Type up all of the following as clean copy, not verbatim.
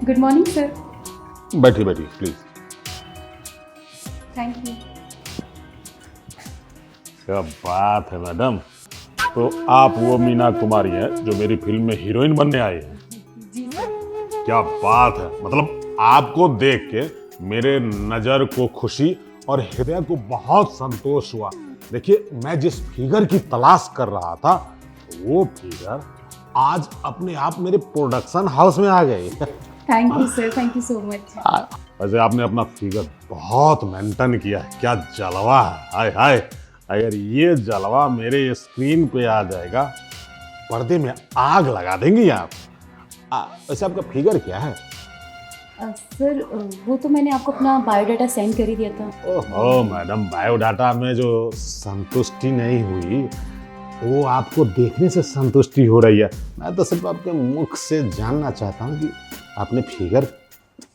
Good morning sir. बैठिए बैठिए please. Thank you. क्या बात है मैडम, तो आप वो मीना कुमारी हैं जो मेरी फिल्म में हीरोइन बनने आई हैं। जी सर। क्या बात है, मतलब आपको देख के मेरे नज़र को खुशी और हृदय को बहुत संतोष हुआ। देखिए, मैं जिस फिगर की तलाश कर रहा था वो फिगर आज अपने आप मेरे प्रोडक्शन हाउस में आ गई। Thank you sir, thank you so much. वैसे आपने अपना फिगर बहुत मेंटेन किया है, क्या जलवा है, हाय हाय। अगर ये जलवा मेरे स्क्रीन पे आ जाएगा, पर्दे में आग लगा देंगी आप। वैसे आपका फिगर क्या है? सर वो तो मैंने आपको अपना बायोडाटा सेंड कर ही दिया था। ओहो मैडम, बायोडाटा में जो संतुष्टि नहीं हुई वो आपको देखने से संतुष्टि हो रही है। मैं तो सिर्फ आपके मुख से जानना चाहता हूँ कि आपने फिगर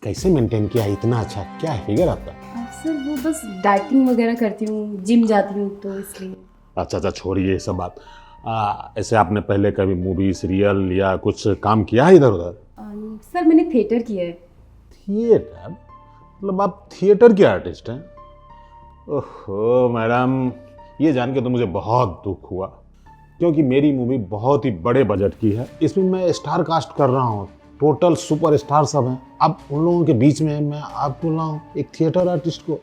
कैसे मेंटेन किया इतना अच्छा, क्या है फिगर आपका? सर वो बस डाइटिंग वगैरह करती हूँ, जिम जाती हूँ तो इसलिए। अच्छा, छोड़िए ये सब बात। ऐसे आपने पहले कभी मूवी सीरियल या कुछ काम किया है इधर उधर? सर मैंने थिएटर किया है। थिएटर? मतलब आप थिएटर के आर्टिस्ट हैं? ओहो मैडम, ये जान के तो मुझे बहुत दुख हुआ, क्योंकि मेरी मूवी बहुत ही बड़े बजट की है। इसमें मैं स्टार कास्ट कर रहा हूँ, टोटल सुपर स्टार सब हैं। अब उन लोगों के बीच में मैं आप बोल रहा हूँ एक थिएटर आर्टिस्ट को,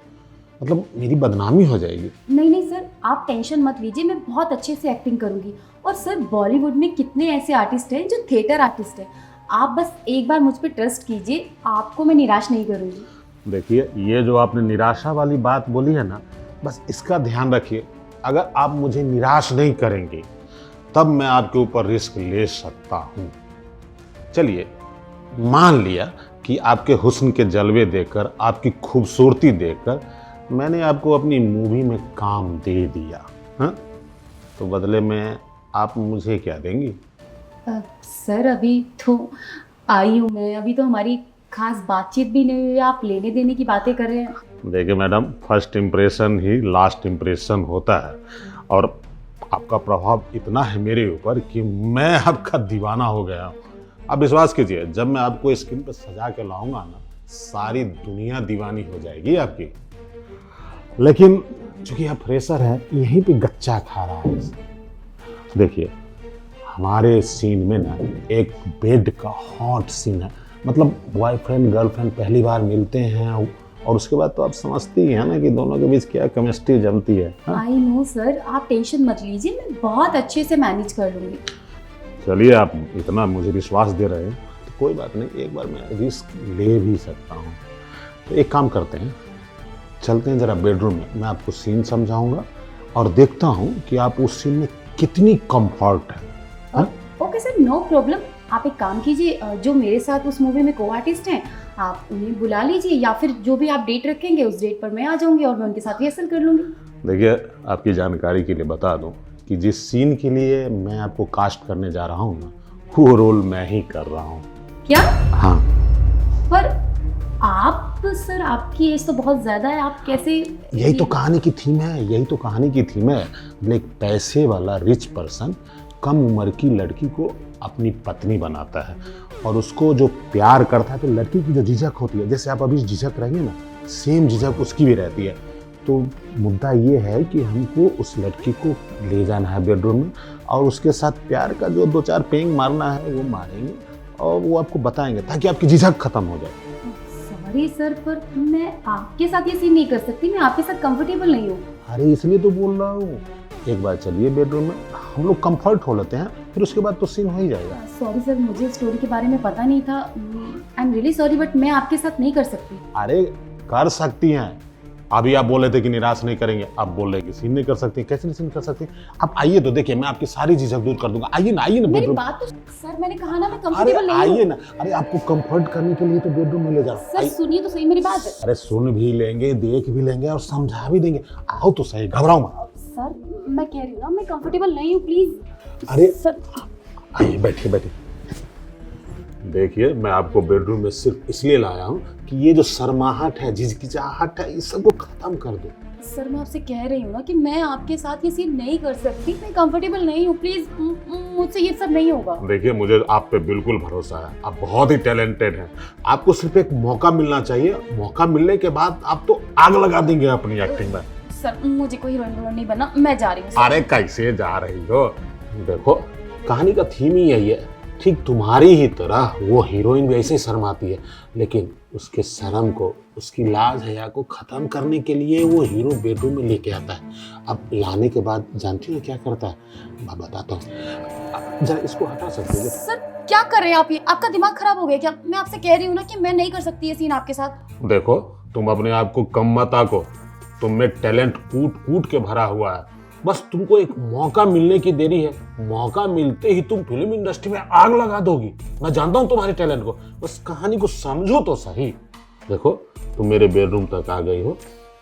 मतलब मेरी बदनामी हो जाएगी। नहीं सर, आप टेंशन मत लीजिए, मैं बहुत अच्छे से एक्टिंग करूँगी। और सर बॉलीवुड में कितने ऐसे आर्टिस्ट हैं जो थिएटर आर्टिस्ट हैं। आप बस एक बार मुझ पर ट्रस्ट कीजिए, आपको मैं निराश नहीं करूँगी। देखिए, ये जो आपने निराशा वाली बात बोली है ना, बस इसका ध्यान रखिए। अगर आप मुझे निराश नहीं करेंगे तब मैं आपके ऊपर रिस्क ले सकता हूँ। चलिए, मान लिया कि आपके हुस्न के जलवे देखकर, आपकी खूबसूरती देखकर मैंने आपको अपनी मूवी में काम दे दिया, हाँ? तो बदले में आप मुझे क्या देंगी? सर अभी तो आई हूँ मैं, अभी तो हमारी खास बातचीत भी नहीं हुई, आप लेने देने की बातें कर रहे हैं। देखिए मैडम, फर्स्ट इम्प्रेशन ही लास्ट इम्प्रेशन होता है, और आपका प्रभाव इतना है मेरे ऊपर कि मैं आपका दीवाना हो गया हूँ। आप विश्वास कीजिए, जब मैं आपको स्क्रीन पर सजा के लाऊंगा ना, सारी दुनिया दीवानी हो जाएगी आपकी। लेकिन चूंकि आप फ्रेशर हैं, यहीं पे गच्चा खा रहा है। देखिए, हमारे सीन में ना एक बेड का हॉट सीन है, मतलब बॉयफ्रेंड गर्लफ्रेंड पहली बार मिलते हैं, और उसके बाद तो आप समझती हैं ना कि दोनों के बीच क्या केमिस्ट्री जमती है। आई नो सर, आप टेंशन मत लीजिए, मैं बहुत अच्छे से मैनेज कर लूँगी। चलिए, आप इतना मुझे विश्वास दे रहे हैं तो कोई बात नहीं, एक बार मैं रिस्क ले भी सकता हूँ। तो एक काम करते हैं, चलते हैं ज़रा बेडरूम में, मैं आपको सीन समझाऊंगा और देखता हूँ कि आप उस सीन में कितनी कंफर्ट है। Okay sir, no problem. आप एक काम कीजिए, जो मेरे साथ उस मूवी में को आर्टिस्ट हैं आप उन्हें बुला लीजिए, या फिर जो भी आप डेट रखेंगे उस डेट पर मैं आ जाऊंगी और मैं उनके साथ रिहर्सल कर लूँगी। देखिए, आपकी जानकारी के लिए बता दूं कि जिस सीन के लिए मैं आपको कास्ट करने जा रहा हूँ ना, वो रोल मैं ही कर रहा हूँ। क्या? हाँ। पर आप सर, आपकी एज तो बहुत ज़्यादा है, आप कैसे? यही तो कहानी की थीम है, यही तो कहानी की थीम है। एक पैसे वाला रिच पर्सन कम उम्र की लड़की को अपनी पत्नी बनाता है, और उसको जो प्यार करता है तो लड़की की जो झिझक होती है, जैसे आप अभी झिझक रहेंगे ना, सेम झिझक उसकी भी रहती है। तो मुद्दा ये है कि हमको उस लड़की को ले जाना है बेडरूम में, और उसके साथ प्यार का जो 2-4 पेंग मारना है वो मारेंगे, और वो आपको बताएंगे ताकि आपकी झिझक खत्म हो जाए। सॉरी सर, पर मैं आपके साथ ये सीन नहीं कर सकती, मैं आपके साथ कंफर्टेबल नहीं हूँ। अरे इसलिए तो बोल रहा हूँ, एक बार चलिए बेडरूम में, हम लोग कंफर्ट हो लेते हैं, फिर उसके बाद तो सीन हो ही जाएगा। सॉरी सर, मुझे स्टोरी के बारे में पता नहीं था। I am really sorry, but मैं आपके साथ नहीं कर सकती। अरे कर सकती हैं, अभी आप बोल रहे थे कि निराश नहीं करेंगे, अब बोल रहे कि सीन नहीं कर सकती। कैसे नहीं सीन कर सकती? आप आइए तो देखिए, मैं आपकी सारी झिझक दूर कर दूंगा। आइए ना मेरी बेडरूम। बात तो सर, मैंने कहा ना मैं अरे कंफर्टेबल नहीं हूँ। आइए ना, अरे आपको कंफर्ट करने के लिए तो बेडरूम में ले जा। सर सुनिए तो सही मेरी बात। अरे सुन भी लेंगे, देख भी लेंगे और समझा भी देंगे। आओ तो सही, घबराओ मत। सर मैं कह रही हूँ ना, मैं कंफर्टेबल नहीं हूँ, प्लीज। अरे सर आइए, बैठिए। देखिए, मैं आपको बेडरूम में सिर्फ इसलिए लाया हूँ कि ये जो शर्माहट है, झिझकिचाहट है, इस सबको खत्म कर दो। सर मैं आपसे कह रही हूँ ना कि मैं आपके साथ ये सीन नहीं कर सकती, मैं कंफर्टेबल नहीं हूँ, प्लीज मुझसे ये सब नहीं होगा। देखिए, मुझे आप पे बिल्कुल भरोसा है, आप बहुत ही टैलेंटेड हैं। आपको सिर्फ एक मौका मिलना चाहिए, मौका मिलने के बाद आप तो आग लगा देंगे अपनी एक्टिंग में। सर मुझे कोई हीरोइन नहीं बनना, मैं जा रही हूँ। अरे कैसे जा रही हो? देखो, कहानी का थीम ही यही है, ठीक तुम्हारी ही तरह वो हीरोइन भी ऐसे ही शर्माती है, लेकिन उसके शर्म को, उसकी लाज हया को खत्म करने के लिए वो हीरो बेडरूम में लेके आता है। अब लाने के बाद जानती हो क्या करता है? मैं बताता हूँ, जरा इसको हटा सकते हो? सर क्या कर रहे हैं आप? ये आपका दिमाग खराब हो गया क्या? मैं आपसे कह रही हूँ ना कि मैं नहीं कर सकती ये सीन आपके साथ। देखो, तुम अपने आप को कम मत आको, तुम में टैलेंट कूट कूट के भरा हुआ है, बस तुमको एक मौका मिलने की देरी है। मौका मिलते ही तुम फिल्म इंडस्ट्री में आग लगा दोगी। मैं जानता हूँ तुम्हारे टैलेंट को, बस कहानी को समझो तो सही। देखो, तुम मेरे बेडरूम तक आ गई हो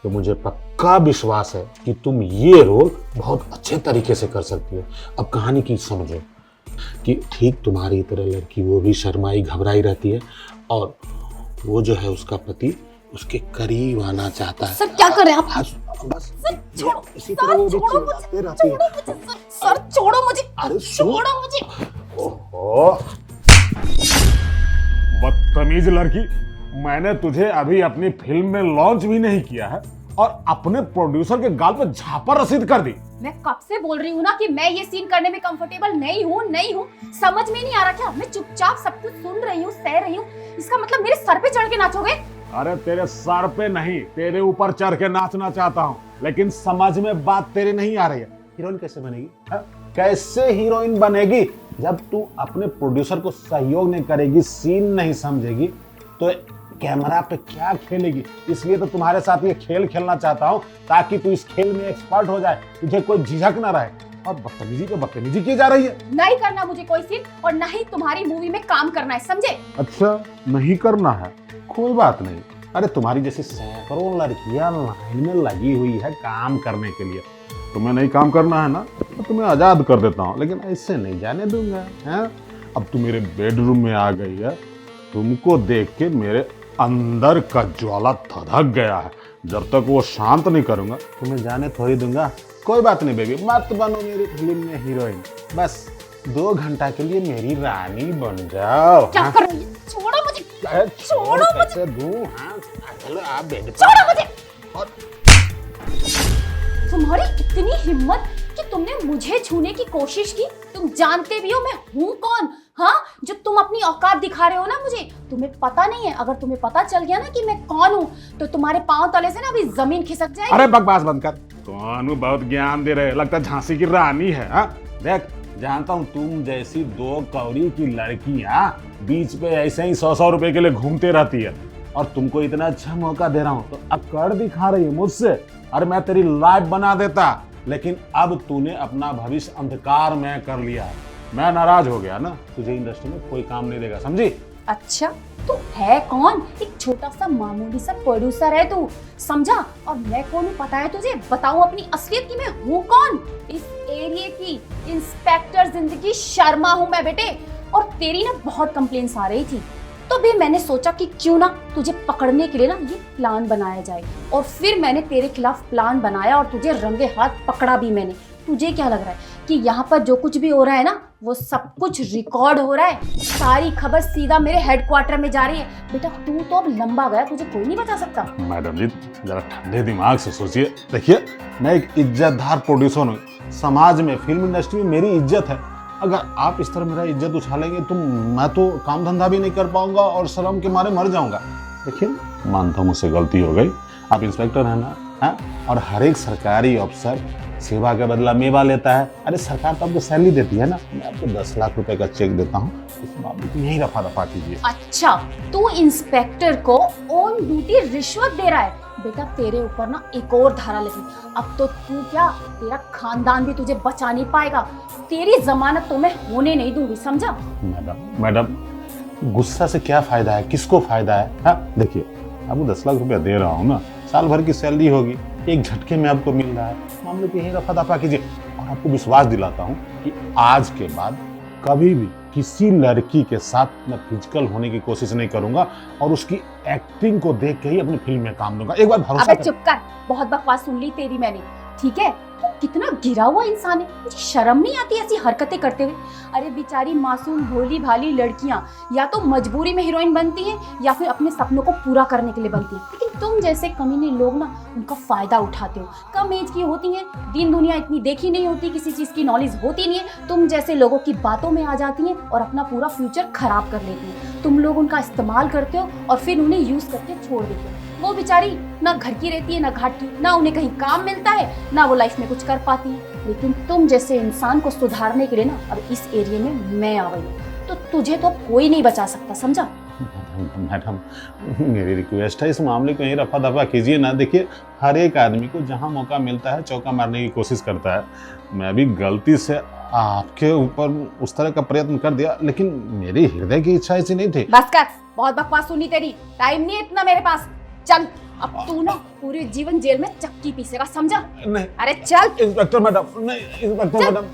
तो मुझे पक्का विश्वास है कि तुम ये रोल बहुत अच्छे तरीके से कर सकती हो। अब कहानी की समझो कि ठीक तुम्हारी तरह लड़की वो भी शर्माई घबराई रहती है, और वो जो है उसका पति उसके करीब आना चाहता है। सर क्या कर रहे हैं आप? बस सर छोड़ो, इसी तरह वो भी चिल्लाते रहती है। सर छोड़ो मुझे, अरे छोड़ो मुझे। ओहो, बदतमीज लड़की, मैंने तुझे अभी अपनी फिल्म में लॉन्च भी नहीं किया है और अपने प्रोड्यूसर के गाल पे झापा रसीद कर दी। मैं कब से बोल रही हूँ ना कि मैं ये सीन करने में कंफर्टेबल नहीं हूँ, समझ में नहीं आ रहा क्या? मैं चुपचाप सब कुछ सुन रही हूँ, सह रही हूँ, इसका मतलब मेरे सर पे चढ़ के नाचोगे? अरे तेरे सर पे नहीं, तेरे ऊपर चढ़ के नाचना चाहता हूँ, लेकिन समझ में बात तेरी नहीं आ रही है। हीरोइन कैसे बनेगी? कैसे हीरोइन बनेगी जब तू अपने प्रोड्यूसर को सहयोग नहीं करेगी, सीन नहीं समझेगी, तो कैमरा पे क्या खेलेगी? इसलिए तो तुम्हारे साथ ये खेल खेलना चाहता हूँ, ताकि तू इस खेल में एक्सपर्ट हो जाए, तुझे कोई झिझक ना रहे। और बदतमीजी पे बदतमीजी की जा रही है। नहीं करना मुझे कोई सीन, और ना ही तुम्हारी मूवी में काम करना है, समझे? अच्छा, नहीं करना है, कोई बात नहीं। अरे तुम्हारी जैसी सैकड़ों लड़कियां लाइन में लगी हुई है काम करने के लिए, तुम्हें नहीं काम करना है ना, तो तुम्हें आजाद कर देता हूँ, लेकिन ऐसे नहीं जाने दूंगा। हैं? अब तू मेरे बेडरूम में आ गई है, तुमको देख के मेरे अंदर का ज्वाला धधक गया है। जब तक वो शांत नहीं करूंगा तुम्हें जाने थोड़ी दूंगा। कोई बात नहीं बेबी, मत बनो मेरी फिल्म में हीरोइन, बस 2 घंटा के लिए मेरी रानी बन जाओ। क्या कर रही है? छोड़ो मुझे, छोड़ो कैसे दूं? हाँ, चलो आप बेड पे। छोड़ो मुझे। तुम्हारी इतनी हिम्मत कि तुमने मुझे छूने की कोशिश की? तुम जानते भी हो मैं हूँ कौन? हाँ, जो तुम अपनी औकात दिखा रहे हो ना मुझे, तुम्हें पता नहीं है। अगर तुम्हें पता चल गया ना कि मैं कौन हूँ, तो तुम्हारे पांव तले से ना अभी जमीन खिसक जाएगी। अरे बकवास बंद कर, तुम्हारे बहुत ज्ञान दे रहे, लगता है झांसी की रानी है। हाँ देख, जानता हूँ तुम जैसी 2 कौड़ी की लड़कियां बीच पे ऐसे ही 100-100 रुपए के लिए घूमते रहती है, और तुमको इतना अच्छा मौका दे रहा हूँ तो अकड़ दिखा रही है मुझसे। अरे मैं तेरी लाइफ बना देता, लेकिन अब तूने अपना भविष्य अंधकार में कर लिया है। मैं नाराज हो गया ना, तुझे इंडस्ट्री में कोई काम नहीं देगा, समझी? अच्छा, तू है कौन? एक छोटा सा मामूली सा प्रोड्यूसर है तू, समझा? और मैं कौन हूँ पता है तुझे? बताऊं अपनी असलियत की मैं हूँ कौन? इस एरिया की इंस्पेक्टर जिंदगी शर्मा हूँ मैं बेटे। और तेरी ना बहुत कंप्लेंट्स आ रही थी, तो भी मैंने सोचा कि क्यों ना तुझे पकड़ने के लिए ना ये प्लान बनाया जाए, और फिर मैंने तेरे खिलाफ प्लान बनाया और तुझे रंगे हाथ पकड़ा भी मैंने। तुझे क्या लग रहा है कि यहाँ पर जो कुछ भी हो रहा है ना, वो सब कुछ रिकॉर्ड हो रहा है? सारी खबर सीधा मेरे हेडक्वार्टर में जा रही है। बेटा तू तो अब लंबा गया, तुझे कोई नहीं बचा सकता। मैडम जी, जरा ठंडे दिमाग से सोचिए। देखिए, मैं एक इज्जतदार प्रोड्यूसर हूँ, समाज में, फिल्म इंडस्ट्री में मेरी इज्जत है। अगर आप इस तरह मेरा इज्जत उछालेंगे तो मैं तो काम धंधा भी नहीं कर पाऊंगा और शर्म के मारे मर जाऊंगा। देखिए, मानता हूँ मुझसे गलती हो गई, आप इंस्पेक्टर हैं ना? हाँ, और हर एक सरकारी अफसर सेवा के बदला मेवा लेता है। अरे सरकार तो आपको सैलरी देती है ना, मैं आपको 10 लाख रुपए का चेक देता हूँ, इस मामले को यही रफा दफा कीजिए। अच्छा, तू इंस्पेक्टर को ऑन ड्यूटी रिश्वत दे रहा है? बेटा तेरे ऊपर ना एक और धारा लगी, अब तो तू क्या, तेरा खानदान भी तुझे बचा नहीं पाएगा। तेरी जमानत तो मैं होने नहीं दूंगी, समझा? मैडम, गुस्सा से क्या फायदा है, किसको फायदा है? हाँ देखिए, आपको 10 लाख रुपया दे रहा हूँ ना, साल भर की सैलरी होगी, एक झटके में आपको मिल रहा है। मामले को यही रफा दफा कीजिए, और आपको विश्वास दिलाता हूँ कि आज के बाद कभी भी किसी लड़की के साथ मैं फिजिकल होने की कोशिश नहीं करूंगा और उसकी एक्टिंग को देख के ही अपनी फिल्म में काम दूंगा। एक बार भरोसा अबे चुप कर, बहुत बकवास सुन ली तेरी मैंने, ठीक है? तू कितना गिरा हुआ इंसान है, मुझे शर्म नहीं आती ऐसी हरकतें करते हुए। अरे बेचारी मासूम भोली भाली लड़कियां या तो मजबूरी में हीरोइन बनती हैं या फिर अपने सपनों को पूरा करने के लिए बनती हैं, लेकिन तुम जैसे कमीने लोग ना उनका फायदा उठाते हो। कम एज की होती हैं, दिन दुनिया इतनी देखी नहीं होती, किसी चीज की नॉलेज होती नहीं है, तुम जैसे लोगों की बातों में आ जाती हैं और अपना पूरा फ्यूचर खराब कर लेती हैं। तुम लोग उनका इस्तेमाल करते हो और फिर उन्हें यूज करके छोड़ देते हो। वो बेचारी ना घर की रहती है ना घाट की, ना उन्हें कहीं काम मिलता है ना वो लाइफ में कुछ कर पाती है। लेकिन तुम जैसे इंसान को सुधारने के लिए ना अब इस एरिया में मैं आ गई हूँ, तो तुझे तो कोई नहीं बचा सकता, समझा? मैडम मेरी रिक्वेस्ट है, इस मामले को यहीं रफा दफा कीजिए ना। देखिए हर एक आदमी को जहाँ मौका मिलता है चौका मारने की कोशिश करता है। मैं भी गलती से आपके ऊपर उस तरह का प्रयत्न कर दिया, लेकिन मेरी हृदय की इच्छा ऐसी नहीं थी। बस कर, बहुत बकवास सुनी तेरी, टाइम नहीं है इतना मेरे पास। चल, अब तू ना पूरे जीवन जेल में चक्की पीसेगा, समझा? नहीं अरे चल इंस्पेक्टर मैडम, नहीं इंस्पेक्टर मैडम।